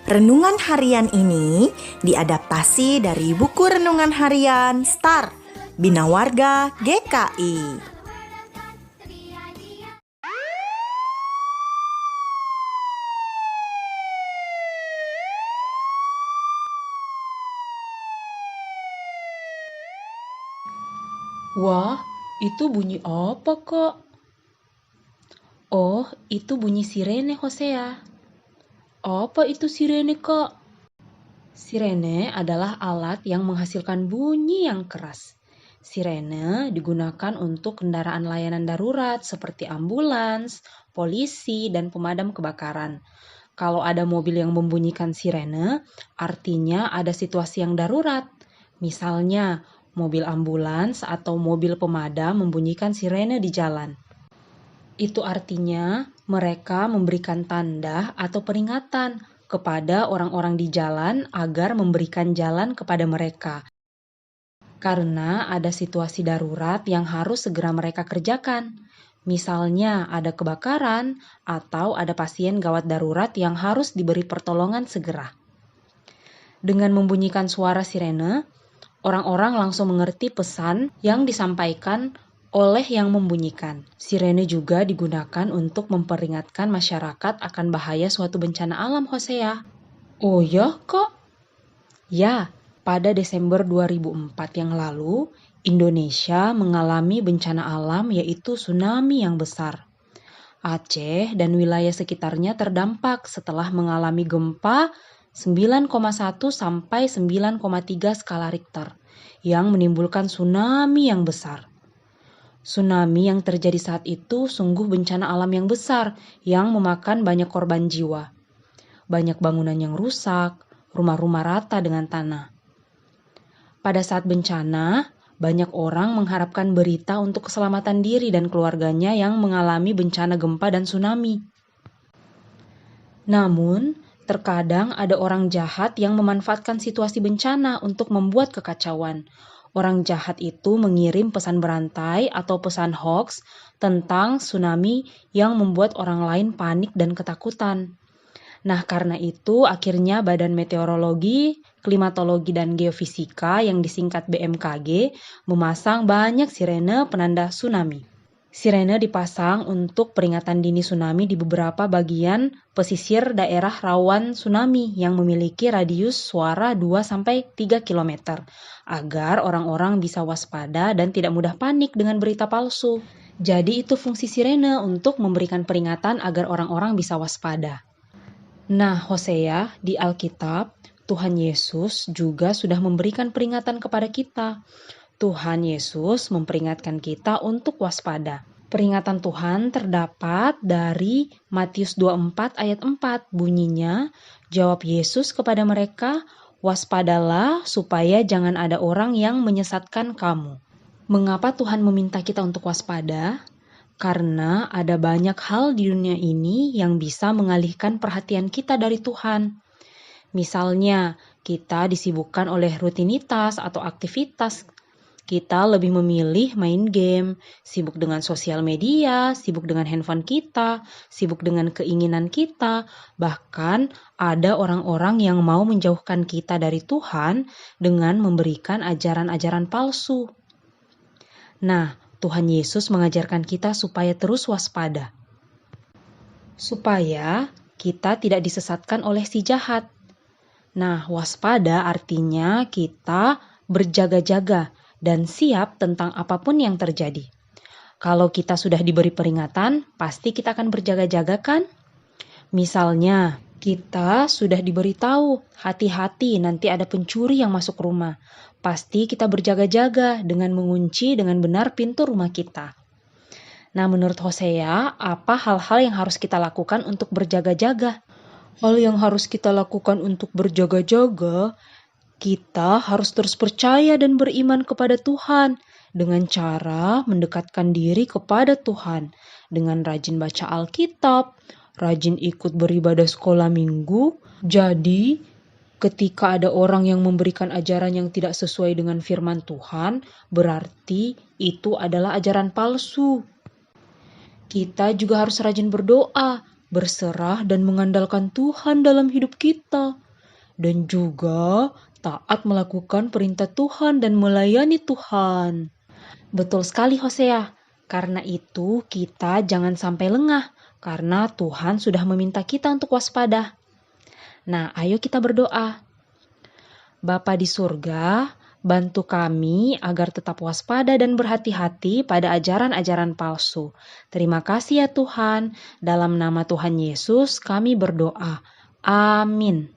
Renungan harian ini diadaptasi dari buku renungan harian Star Bina Warga GKI. Wah, itu bunyi apa kok? Oh, itu bunyi sirene Hosea. Apa itu sirene kok? Sirene adalah alat yang menghasilkan bunyi yang keras. Sirene digunakan untuk kendaraan layanan darurat seperti ambulans, polisi, dan pemadam kebakaran. Kalau ada mobil yang membunyikan sirene, artinya ada situasi yang darurat. Misalnya, mobil ambulans atau mobil pemadam membunyikan sirene di jalan. Itu artinya mereka memberikan tanda atau peringatan kepada orang-orang di jalan agar memberikan jalan kepada mereka. Karena ada situasi darurat yang harus segera mereka kerjakan. Misalnya ada kebakaran atau ada pasien gawat darurat yang harus diberi pertolongan segera. Dengan membunyikan suara sirene, orang-orang langsung mengerti pesan yang disampaikan oleh yang membunyikan. Sirene juga digunakan untuk memperingatkan masyarakat akan bahaya suatu bencana alam, Hosea. Oh ya, kok? Ya, pada Desember 2004 yang lalu, Indonesia mengalami bencana alam yaitu tsunami yang besar. Aceh dan wilayah sekitarnya terdampak setelah mengalami gempa 9,1 sampai 9,3 skala Richter yang menimbulkan tsunami yang besar. Tsunami yang terjadi saat itu sungguh bencana alam yang besar yang memakan banyak korban jiwa. Banyak bangunan yang rusak, rumah-rumah rata dengan tanah. Pada saat bencana, banyak orang mengharapkan berita untuk keselamatan diri dan keluarganya yang mengalami bencana gempa dan tsunami. Namun, terkadang ada orang jahat yang memanfaatkan situasi bencana untuk membuat kekacauan. Orang jahat itu mengirim pesan berantai atau pesan hoax tentang tsunami yang membuat orang lain panik dan ketakutan. Nah, karena itu akhirnya Badan Meteorologi, Klimatologi dan Geofisika yang disingkat BMKG memasang banyak sirene penanda tsunami. Sirene dipasang untuk peringatan dini tsunami di beberapa bagian pesisir daerah rawan tsunami yang memiliki radius suara 2-3 km agar orang-orang bisa waspada dan tidak mudah panik dengan berita palsu. Jadi itu fungsi sirene untuk memberikan peringatan agar orang-orang bisa waspada. Nah, Hosea di Alkitab, Tuhan Yesus juga sudah memberikan peringatan kepada kita. Tuhan Yesus memperingatkan kita untuk waspada. Peringatan Tuhan terdapat dari Matius 24 ayat 4. Bunyinya, jawab Yesus kepada mereka, waspadalah supaya jangan ada orang yang menyesatkan kamu. Mengapa Tuhan meminta kita untuk waspada? Karena ada banyak hal di dunia ini yang bisa mengalihkan perhatian kita dari Tuhan. Misalnya, kita disibukkan oleh rutinitas atau aktivitas. Kita lebih memilih main game, sibuk dengan sosial media, sibuk dengan handphone kita, sibuk dengan keinginan kita. Bahkan ada orang-orang yang mau menjauhkan kita dari Tuhan dengan memberikan ajaran-ajaran palsu. Nah, Tuhan Yesus mengajarkan kita supaya terus waspada. Supaya kita tidak disesatkan oleh si jahat. Nah, waspada artinya kita berjaga-jaga dan siap tentang apapun yang terjadi. Kalau kita sudah diberi peringatan, pasti kita akan berjaga-jaga kan? Misalnya, kita sudah diberitahu, hati-hati nanti ada pencuri yang masuk rumah. Pasti kita berjaga-jaga dengan mengunci dengan benar pintu rumah kita. Nah, menurut Hosea, apa hal-hal yang harus kita lakukan untuk berjaga-jaga? Hal yang harus kita lakukan untuk berjaga-jaga, kita harus terus percaya dan beriman kepada Tuhan dengan cara mendekatkan diri kepada Tuhan dengan rajin baca Alkitab, rajin ikut beribadah sekolah minggu. Jadi, ketika ada orang yang memberikan ajaran yang tidak sesuai dengan firman Tuhan, berarti itu adalah ajaran palsu. Kita juga harus rajin berdoa berserah dan mengandalkan Tuhan dalam hidup kita, dan juga taat melakukan perintah Tuhan dan melayani Tuhan. Betul sekali, Hosea. Karena itu, kita jangan sampai lengah, karena Tuhan sudah meminta kita untuk waspada. Nah, ayo kita berdoa. Bapa di surga, bantu kami agar tetap waspada dan berhati-hati pada ajaran-ajaran palsu. Terima kasih ya Tuhan. Dalam nama Tuhan Yesus kami berdoa. Amin.